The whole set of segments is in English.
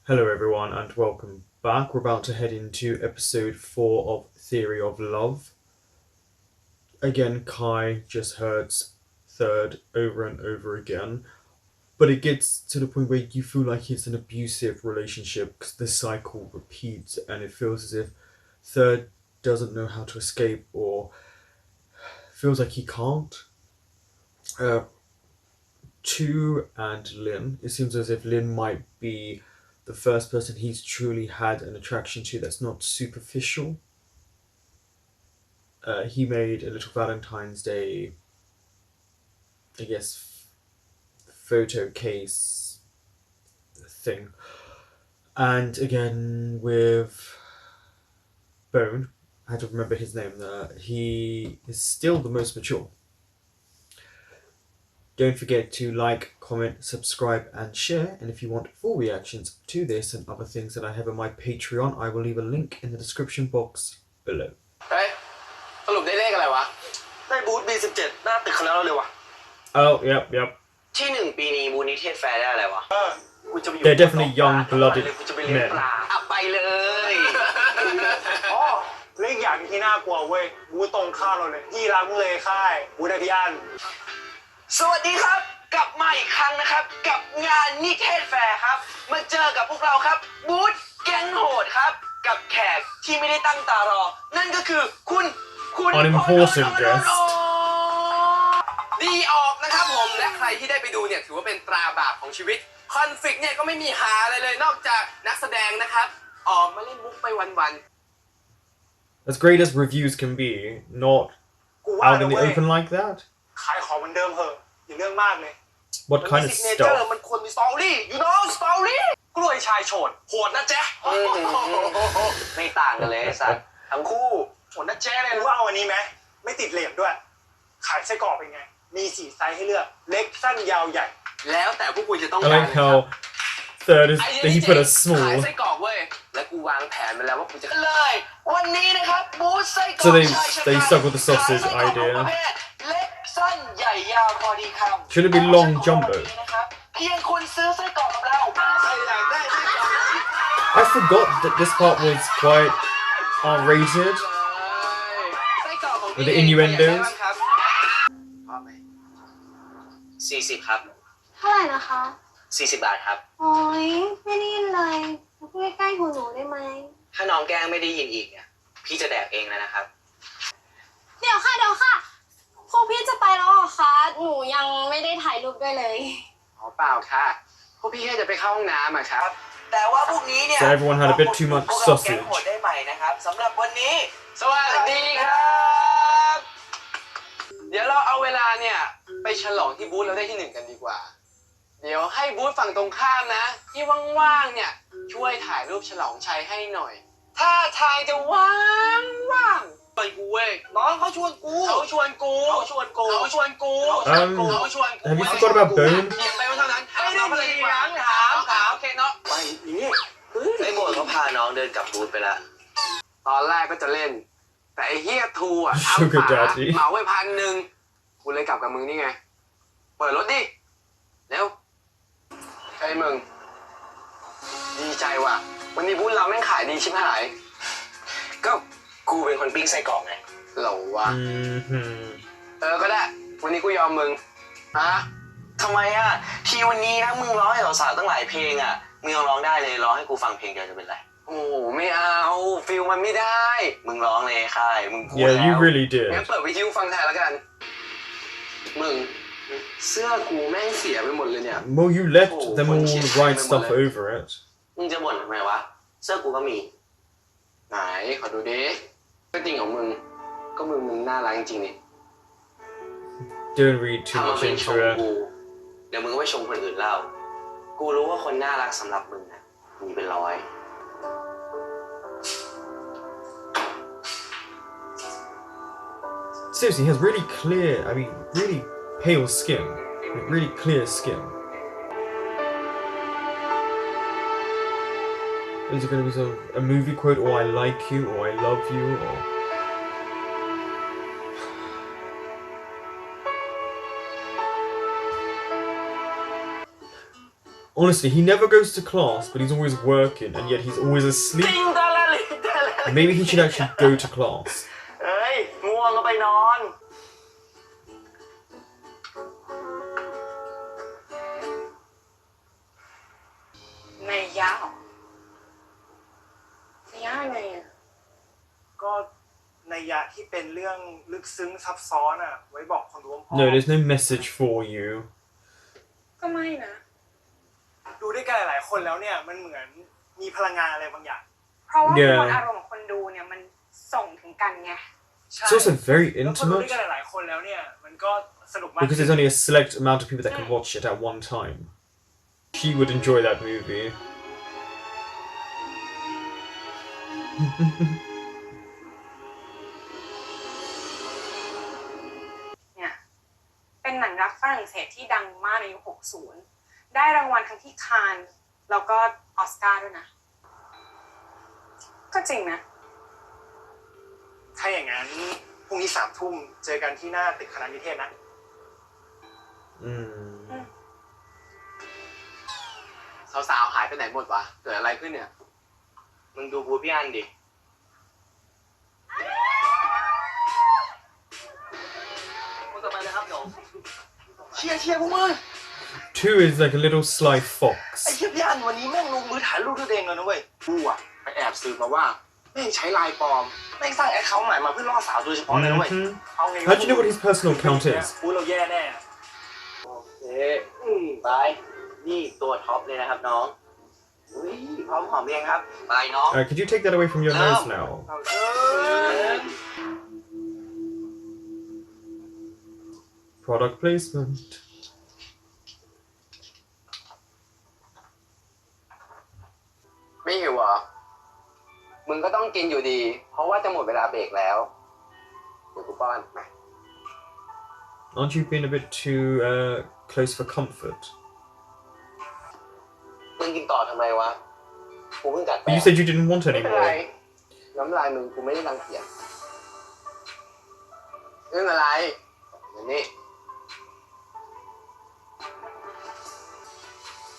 Hello, everyone, and welcome back. We're about to head into episode 4 of Theory of Love. Again, Kai just hurts third over and over again, but it gets to the point where you feel like it's an abusive relationship because the cycle repeats and it feels as if third doesn't know how to escape or feels like he can't. Uh, Tu and Lin, it seems as if Lin might be the first person he's truly had an attraction to that's not superficial. He made a little Valentine's Day, I guess, photo case thing. And again, with Bone, I had to remember his name, he is still the most mature. Don't forget to like, comment, subscribe, and share. And if you want full reactions to this and other things that I have on my Patreon, I will leave a link in the description box below. เฮ้ยสรุปได้เลขอะไรวะได้บูธ B17 หน้าตึกคณะเราเลยวะ Oh, yep. ที่หนึ่งปีนี้บูธนิเทศแฟร์ได้อะไรวะกูจะไปอยู่ They're definitely young-blooded กูจะไปเลี้ยง men. ปลาอ่ะไปเลยอ๋อเรื่องอย่างที่น่ากลัวเว้ยบูธตรงข้ามเราเลยที่รักเลยค่ายบูธไอพี่อัน สวัสดีครับกลับมาอีกครั้งนะครับกับงานนิเทศแฟร์ครับมาเจอกับพวกเราครับบูธแก๊งโหดครับกับแขกที่ไม่ได้ตั้งตารอนั่นก็คือคุณ Unimportant guest ดีออกนะครับผมและใครที่ได้ไปดูเนี่ยถือว่าเป็นตราบาปของชีวิตคอนฟลิกต์เนี่ยก็ไม่มีหาอะไรเลยนอกจากนักแสดงนะครับออกมาเล่นมุกไปวัน As great as reviews can be, not กูว่า out in นะ the เว้ย open like that. ขายของเหมือนเดิมเหอะอย่าเรื่องมากเลย What kind of ซิกเนเจอร์ stuff? มันควรมีสตอรี่you know story กล้วยชายโฉดโหดนะแจ๊ะ ไม่ต่างกันเลยสัตว์ทั้งคู่ โหดนะแจ๊ะเลยรู้ว่าเอาอันนี้ไหมไม่ติดเหล็กด้วยขายไส้กรอกเป็นไงมี4ไซส์ให้เลือกเล็กสั้นยาวใหญ่ แล้วแต่พวกคุณจะต้อง I การ like how third is that he put a ขาย small. ไส้กรอกเว้ยและกูวางแผนมาแล้วว่ากูจะเลยวันนี้นะครับบูธไส้กรอก So ชายชะ they กัน stuck with the sausage ขายไส้กรอกทุก idea. ประเภทเล็กสั้นใหญ่ยาวพอดีคำ Should it be long jumbo? นะครับเพียงคุณซื้อไส้กรอกกับเราใครอยากได้ไส้กรอก I forgot that this part was quite R-rated ไส้กรอกของพี่ with the innuendos. พอไหม40ครับ เท่าไหร่นะคะ 40 บาทครับ โอ้ยไม่ได้ยินเลยมาพูดใกล้ๆหูหนูได้ไหม ถ้าน้องแกล้งไม่ได้ยินอีกเนี่ยพี่จะแดกเองแล้วนะครับ เดี๋ยวค่ะพวกพี่จะไปแล้วเหรอคะหนูยังไม่ได้ถ่ายรูปด้วยเลย อ๋อเปล่าค่ะพวกพี่แค่จะไปเข้าห้องน้ำอะครับ แต่ว่าพวกนี้เนี่ย So everyone had a bit too much พวกเราแก๊ง sausage. โหดได้ใหม่นะครับสำหรับวันนี้ สวัสดีครับ เดี๋ยวเราเอาเวลาเนี่ยไปฉลองที่บูธเราได้ที่ 1กันดีกว่า เดี๋ยวให้บูธฝั่งตรงข้ามนะ ที่ว่างๆเนี่ยช่วยถ่ายรูปฉลองชัยให้หน่อย ถ้าทางจะว่างชวนกูเว้ยน้องเขาชวนกูเขาชวนกู Have you forgot about Bone? เขียนไปว่าเท่านั้นถามน้องเขาเลยดีกว่าถามโอเคเนาะไปนี่ไอ้โบดเขาพาน้องเดินกลับบูธไปละตอนแรกก็จะเล่น แต่ไอ้เฮียทูอ่ะ Sugar ทำป่า Daddy เหมาไว้1,000กูเลยกลับกับมึงนี่ไงเปิดรถดิเร็วไอ้มึงดีใจว่ะวันนี้บูธเราแม่งขายดีชิบหายก็กูเป็นคนปิ้งไส้กรอกไงเหรอวะ Mm-hmm. ก็ได้วันนี้กูยอมมึงทำไมอ่ะทีวันนี้นะมึงร้องให้สาวๆตั้งหลายเพลงอ่ะมึงยังร้องได้เลยร้องให้กูฟังเพลงเดียวจะเป็นไรโอ้ไม่เอาฟิลมันไม่ได้มึงร้องเลยค่ายมึงพูด Yeah, แล้ว you really งั้น did. เปิดวิทยุฟังแทนแล้วกันมึงเสื้อกูแม่งเสียไปหมดเลยเนี่ย Well, you let them all write stuff over it. มึงจะบ่นทำไมวะเสื้อกูก็มีไหนขอดูดิก็จริงของมึงก็มึงน่ารักจริงๆนี่ Don't read too ถ้ามัน much เป็นช into ม it. กูเดี๋ยวมึงก็ไปชมคนอื่นเล่ากูรู้ว่าคนน่ารักสำหรับมึงนะมีเป็นร้อย Seriously, he has really pale skin. Like, really clear skin. Is it going to be sort of a movie quote, or I like you, or I love you, or... Honestly, he never goes to class, but he's always working, and yet he's always asleep. Maybe he should actually go to class. เอ้ยง่วงก็ไปนอน ในยะในยะไงอ่ะ ก็นัยยะที่เป็นเรื่องลึกซึ้งซับซ้อนอ่ะ ไว้บอกคนรู้ว่าพ่อ No, there's no message for you. ก็ไม่นะ ดูด้วยกันหลายๆคนแล้วเนี่ยมันเหมือนมีพลังงานอะไรบางอย่าง เพราะว่า Yeah. มวลอารมณ์ของคนดูเนี่ยมันส่งถึงกันไง ใช่ It's also very แล้วพอดูด้วย intimate กันหลายๆคนแล้วเนี่ยมันก็สนุกมาก because there's only a select amount of people that can watch it at one time. She would enjoy that movie. เนี่ยเป็นหนังรักฝรั่งเศสที่ดังมากในยุค 60 ได้รางวัลทั้งที่คานส์แล้วก็ออสการ์ด้วยนะ ก็จริงนะ ถ้าอย่างนั้นพรุ่งนี้3 ทุ่มเจอกันที่หน้าตึกคณะนิเทศนะ สาวๆหายไปไหนหมดวะเกิดอะไรขึ้นเนี่ย มึงดูบูธพี่อันดิ มึงกลับมาเลยครับหนูเชียร์พวกมึง Two is like a little sly ไอ้ fox. เชี่ยพี่อันวันนี้แม่งลงมือถ่ายรูปด้วยตัวเองเลยนะเว้ยกูอะไปแอบสืบมาว่าแม่งใช้ไลน์ปลอมแม่งสร้างแอคเคาท์ใหม่มาเพื่อล่อสาวโดยเฉพาะเลยนะเว้ย Mhm. เอาไง How do you know what his personal account is? พูดเราแย่แน่ โอเคไปนี่ตัวท็อปเลยนะครับน้องอุ้ยพร้อมหอมเรียงครับไปน้อง Could you take that away from your nose now? เอาเถอะ Product placement. ไม่หิวเหรอ มึงก็ต้องกินอยู่ดี เพราะว่าจะหมดเวลาเบรกแล้ว เดี๋ยวกูป้อนมา Aren't you being a bit too close for comfort? มึงกินต่อทำไมวะ กูเพิ่งกัดไป But you said you didn't want ไม่ any เป็นไร more. น้ำลายมึงกูไม่ได้รังเกียจเรื่องอะไรอย่างนี้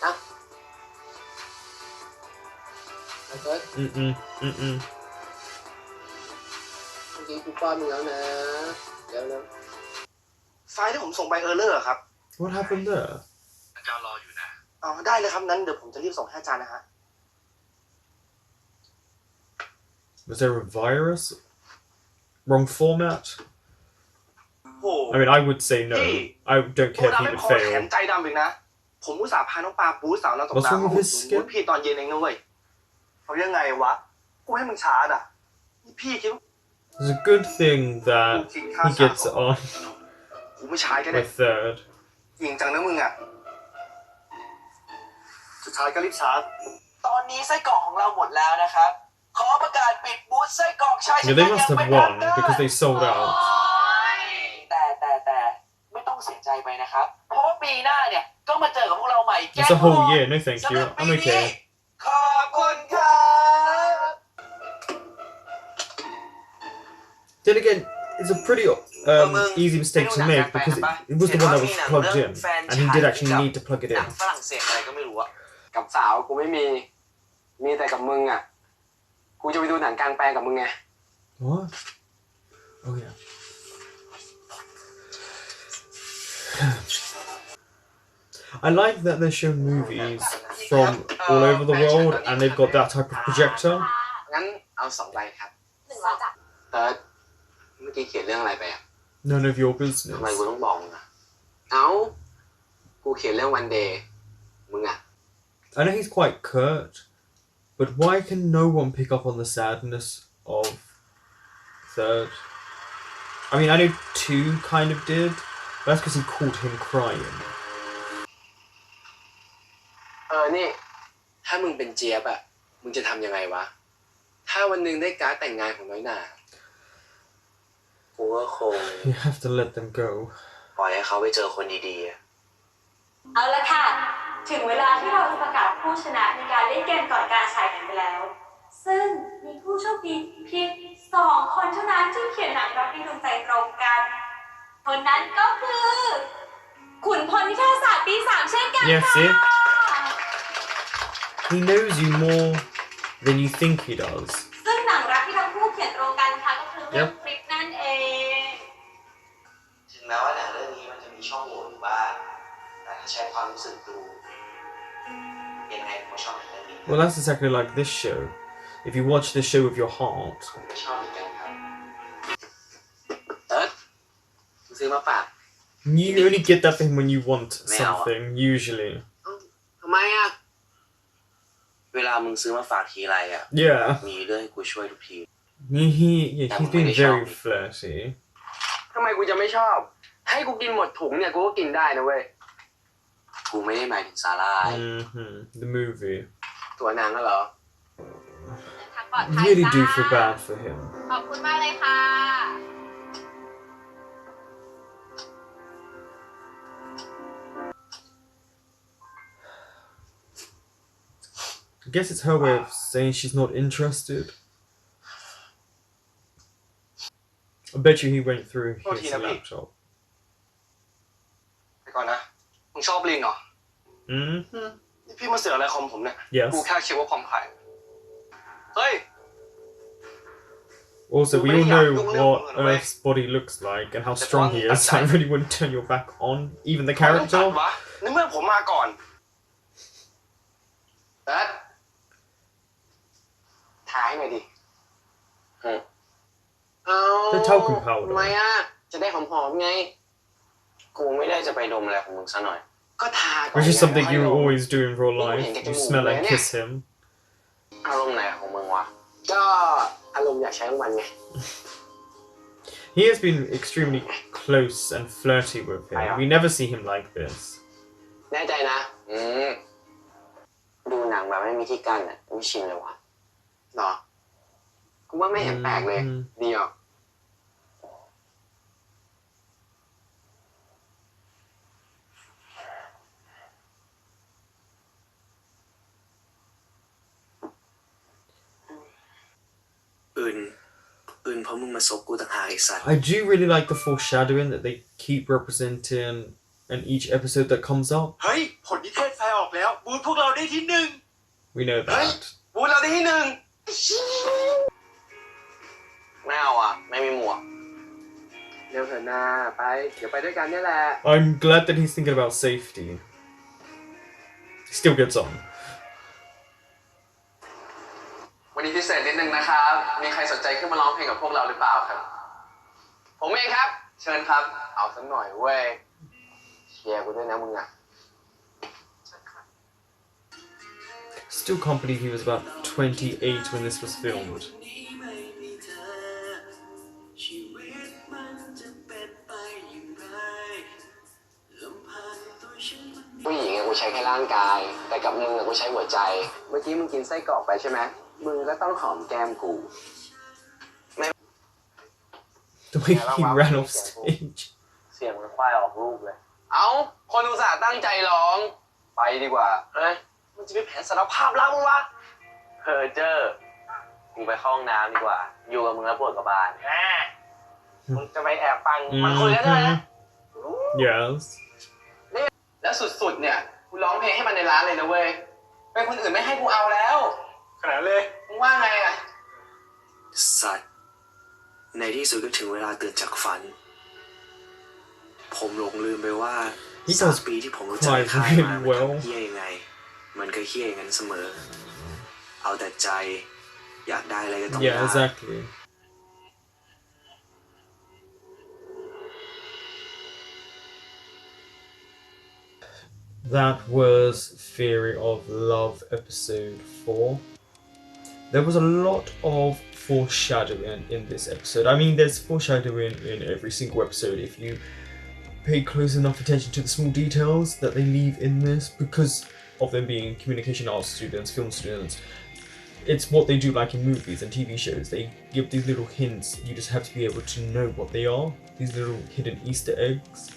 อ่ะเอาเถอะ Mm-mm. Mm-mm. เมื่อกี้กูป้อนมึงแล้วนะเดี๋ยวนะ ไฟล์ที่ผมส่งไปเออร์เลอร์ครับ What happened there? อาจารย์รออยู่นะ อ๋อได้เลยครับนั้นเดี๋ยวผมจะรีบส่งให้อาจารย์นะฮะ Was there a virus? Wrong format? โห I mean, I would say no. I don't พวก care เรา if he ไม่ would พอแถม fail. ใจดำอีกนะ ผมอุตส่าห์พาน้องปลาปูสาวน้ำตก What's น้ำ wrong มา with อุด his หนุน skin? พี่ตอนเย็นเองนะเว้ยเขายังไงวะ กูให้มึงช้าอ่ะนี่พี่คิดว่า It's a good thing that he gets on กูไม่ช้าก็ได้ with third. จริงจังนะมึงอ่ะ สุดท้ายก็รีบช้า ตอนนี้ไส้กรอกของเราหมดแล้วนะครับ ขอประกาศปิดบูธไส้กรอกชาย Yeah, they must have won because they sold out. แต่ไม่ต้องเสียใจไปนะครับ เพราะว่าปีหน้าเนี่ยก็มาเจอกับพวกเราใหม่ It's a whole year. No, thank สำ you. หรับปี I'm นี้ okay. ขอบคุณครับ Then again, it's a pretty easy mistake to make because it was the one that was plugged in, and he did actually need to plug it หนั in. งฝรั่งเศสอะไรก็ไม่รู้อะกับสาวกูไม่มี มีแต่กับมึงอะกูจะไปดูหนังกลางแปลงกับมึงไง What? Oh yeah. I like that they're showing movies from all over the world, and they've got that type of projector. งั้นเอา2 ใบครับ 100 จ้ะ เติร์ดเมื่อกี้เขียนเรื่องอะไรไปอะ None of your ทำไมกู business. ต้องบอกมึงอะเอ้า กูเขียนเรื่องวันเดย์มึงอะ I know he's quite curt, but why can no one pick up on the sadness of third? I mean, I know two kind of did, but that's because he caught him crying. นี่ ถ้ามึงเป็นเจี๊ยบอะมึงจะทำยังไงวะ ถ้าวันหนึ่งได้การ์ดแต่งงานของน้อยหน่ากูก็คง You have to let them go. ปล่อยให้เขาไปเจอคนดีๆอะ เอาละค่ะ ถึงเวลาที่เราจะประกาศผู้ชนะในการเล่นเกมก่อนการฉายหนังไปแล้ว ซึ่งมีผู้โชคดีเพียง2 คนเท่านั้นที่เขียนหนังรักในดวงใจตรงกัน คนนั้นก็คือ ขุนพลนิเทศศาสตร์ปี 3 เช่นกัน Yes, ค่ะ see? He knows you more than you think he does. ซึ่งหนังรักที่ทั้งคู่เขียนตรงกันค่ะก็คือเรื่อง Yep. คลิปนั่นเอง ถึงแม้ว่าหนังเรื่องนี้มันจะมีช่องโหว่อยู่บ้างแต่ถ้าใช้ความรู้สึกดูยังไงผมก็ชอบหนังเรื่องนี้ Well, that's exactly like this show. If you watch this show with your heart, ผมก็ชอบเหมือนกันครับเอิร์ธซื้อมาฝาก you only get that thing when you want Now. something, usually. ทำไมอ่ะ เวลามึงซื้อมาฝากทีไรอ่ะ Yeah. มีเรื่องให้กูช่วยทุกที He's been very flirty. ทำไมกูจะไม่ชอบ ให้กูกินหมดถุงเนี่ยกูก็กินได้นะเว้ย กูไม่ได้หมายถึงสาหร่าย The movie. ตัวหนังอะเหรอ ทางปลอด You ภัย really จ้า do feel bad for him. ขอบคุณมากเลยค่ะ I guess it's her way of saying she's not interested. I bet you he went through Oh, his Tina, wait. laptop. ไปก่อนนะ มึงชอบลินเหรอ นี่พี่มาเสือกอะไรคอมผมเนี่ย Yes. กูแค่คิดว่าคอมใครเฮ้ย Also, we Well, all yeah, know don't what live on the Earth's body looks like and how That's strong one he is. So I outside. really wouldn't turn your back on even the ทำไมต้องจัด character. วะในเมื่อผมมาก่อนแบ๊ดถ่ายให้หน่อยดิเอา The talcum powder. ทำไมอ่ะ จะได้หอมๆไง กูไม่ได้จะไปดมอะไรของมึงซะหน่อย ก็ทาก่อน Which is something ไง you ค่อยลง always do in real Oh, life. yeah, You get smell and the kiss him. อารมณ์ไหนของมึงวะ ก็อารมณ์อยากใช้ของมันไง He has been extremely close and flirty with him. Yeah. We never see him like this. แน่ใจนะ ดูหนังแบบไม่มีที่กั้นอ่ะไม่ชินเลยวะ เหรอ กูว่าไม่เห็นแปลกเลย ดีอ่ะ อื่นเพราะมึงมาซบกูต่างหากไอ้สัตว์ I do really like the foreshadowing that they keep representing in each episode that comes up. เฮ้ย ผลนิเทศแฟร์ออกแล้ว บูธพวกเราได้ที่ 1 We know that. บูธเราได้ที่หนึ่ง ไม่เอาอ่ะ ไม่มีหมวก เร็วเถอะนาไป เดี๋ยวไปด้วยกันเนี่ยแหละ I'm glad that he's thinking about safety. He still gets on. วันนี้พิเศษนิดนึงนะครับ มีใครสนใจขึ้นมาร้องเพลงกับพวกเราหรือเปล่าครับ ผมเองครับ เชิญครับ เอาสักหน่อยเว้ย เชียร์กูด้วยนะมึงอ่ะ Still can't believe he was about 28 when this was filmed. ผู้หญิงอะกูใช้แค่ร่างกาย แต่กับมึงอะกูใช้หัวใจ เมื่อกี้มึงกินไส้กรอกไปใช่ไหม มึงก็ต้องหอมแก้มกู The way he ran off stage. เสียงมันควายออกรูปเลย เอาคนอุตส่าห์ตั้งใจร้อง ไปดีกว่า เฮ้ย มันจะเป็นแผนสารภาพแล้วมึงวะ เพอเจอร์กูไปเข้าห้องน้ำดีกว่า อยู่กับมึงแล้วปวดกระบาล แหมมึงจะไปแอบฟังมันคุยกันด้วยนะ Yes. แล้วสุดๆ เนี่ยกูร้องเพลงให้มันในร้านเลยนะเว้ย เป็นคนอื่นไม่ให้กูเอาแล้ว ขนาดเลย มึงว่าไงอ่ะ สัตว์ ในที่สุดก็ถึงเวลาตื่นจากฝัน ผมหลงลืมไปว่า He สาม does ปีที่ผมรู้จัก cry ไอ้ค่าย really มามัน well. ทำเฮี้ยยังไง มันก็เฮี้ยอย่างนั้นเสมอ เอาแต่ใจ อยากได้อะไรก็ต้อง Yeah, ได้ exactly. That was Theory of Love episode 4. There was a lot of foreshadowing in this episode. I mean, there's foreshadowing in every single episode if you pay close enough attention to the small details that they leave in this, because of them being communication arts students, film students. It's what they do like in movies and TV shows. They give these little hints. You just have to be able to know what they are. These little hidden Easter eggs.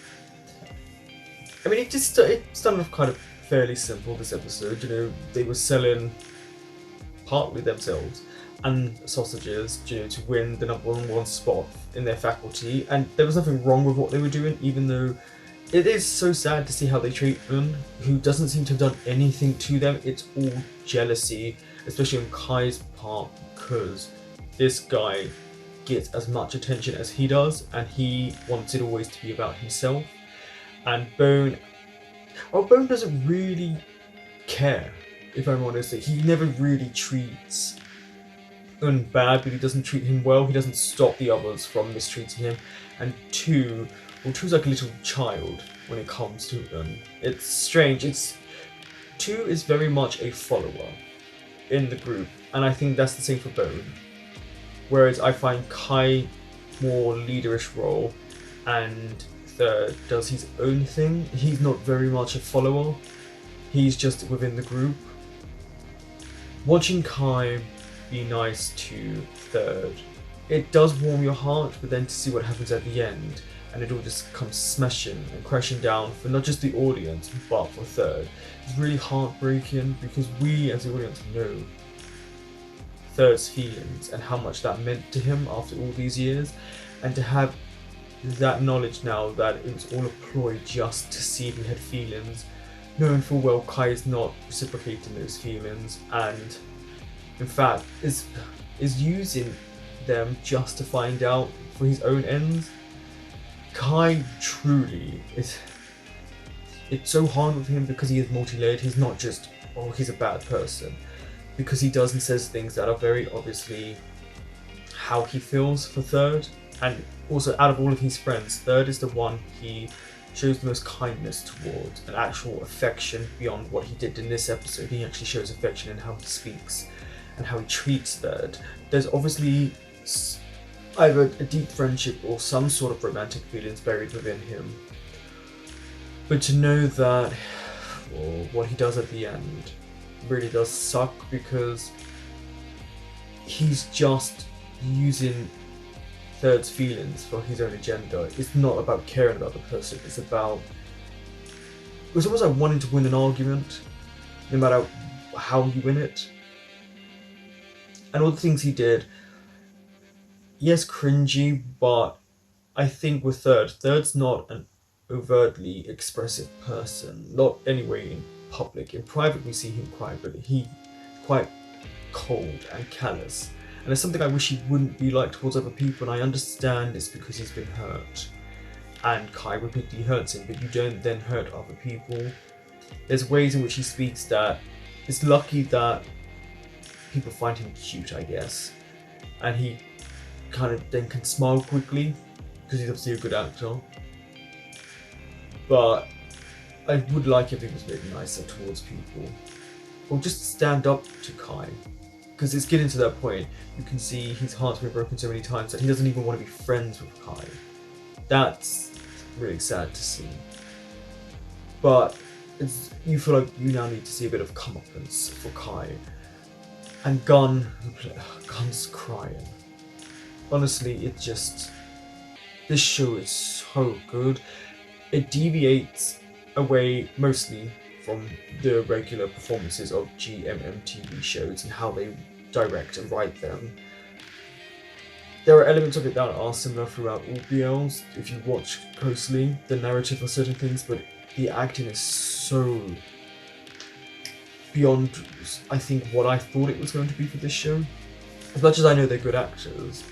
I mean, it started off kind of fairly simple, this episode. You know, they were selling partly themselves and sausages, you know, to win the #1 spot in their faculty. And there was nothing wrong with what they were doing, even though it is so sad to see how they treat Un, who doesn't seem to have done anything to them. It's all jealousy, especially on Kai's part, because this guy gets as much attention as he does, and he wants it always to be about himself. And Bone doesn't really care, if I'm honest. He never really treats Un bad, but he doesn't treat him well. He doesn't stop the others from mistreating him. And Two's like a little child when it comes to Un. It's strange. Two is very much a follower in the group, and I think that's the same for Bone. Whereas I find Kai more leaderish role, and Third does his own thing. He's not very much a follower. He's just within the group. Watching Kai be nice to Third, it does warm your heart, but then to see what happens at the end, and it all just comes smashing and crashing down for not just the audience, but for Third, it's really heartbreaking, because we as the audience know Third's feelings and how much that meant to him after all these years, and to have that knowledge now that it was all a ploy just to see if he had feelings, knowing full well Kai is not reciprocating those feelings, and in fact is using them just to find out for his own ends. Kai truly is. It's so hard with him because he is multi-layered. He's not just, oh, he's a bad person, because he does and says things that are very obviously how he feels for Third. And also, out of all of his friends, Third is the one he shows the most kindness towards, and actual affection beyond what he did in this episode. He actually shows affection in how he speaks and how he treats Third. There's obviously either a deep friendship or some sort of romantic feelings buried within him. But to know that, or what he does at the end, really does suck, because he's just using Third's feelings for his own agenda. It's not about caring about the person, it's almost like wanting to win an argument, no matter how you win it. And all the things he did, yes, cringy, but I think with Third's not an overtly expressive person, not anyway in public. In private we see him cry, but he's quite cold and callous, and it's something I wish he wouldn't be like towards other people. And I understand it's because he's been hurt, and Kai repeatedly hurts him, but you don't then hurt other people. There's ways in which he speaks that it's lucky that people find him cute, I guess, and he kind of then can smile quickly because he's obviously a good actor. But I would like if he was a bit nicer towards people, or just stand up to Kai, because it's getting to that point. You can see his heart's been broken so many times that he doesn't even want to be friends with Kai. That's really sad to see. But you feel like you now need to see a bit of comeuppance for Kai. And Gun's crying. Honestly, this show is so good. It deviates away mostly from the regular performances of GMM TV shows and how they direct and write them. There are elements of it that are similar throughout all BLs if you watch closely, the narrative of certain things, but the acting is so beyond, I think, what I thought it was going to be for this show. As much as I know they're good actors,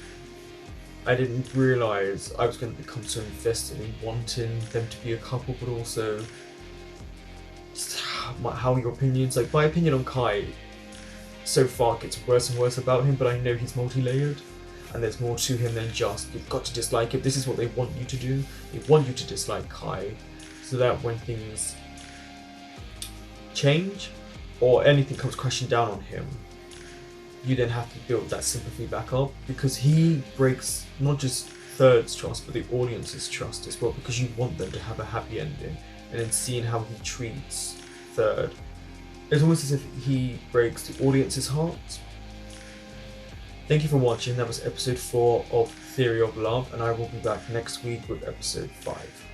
I didn't realise I was going to become so invested in wanting them to be a couple, but also how your opinions, like my opinion on Kai so far gets worse and worse about him, but I know he's multi-layered and there's more to him than just you've got to dislike him. This is what they want you to do. They want you to dislike Kai, so that when things change or anything comes crashing down on him, you then have to build that sympathy back up, because he breaks not just Third's trust but the audience's trust as well, because you want them to have a happy ending. And then seeing how he treats Third, it's almost as if he breaks the audience's heart. Thank you for watching. That was episode 4 of Theory of Love, and I will be back next week with episode 5.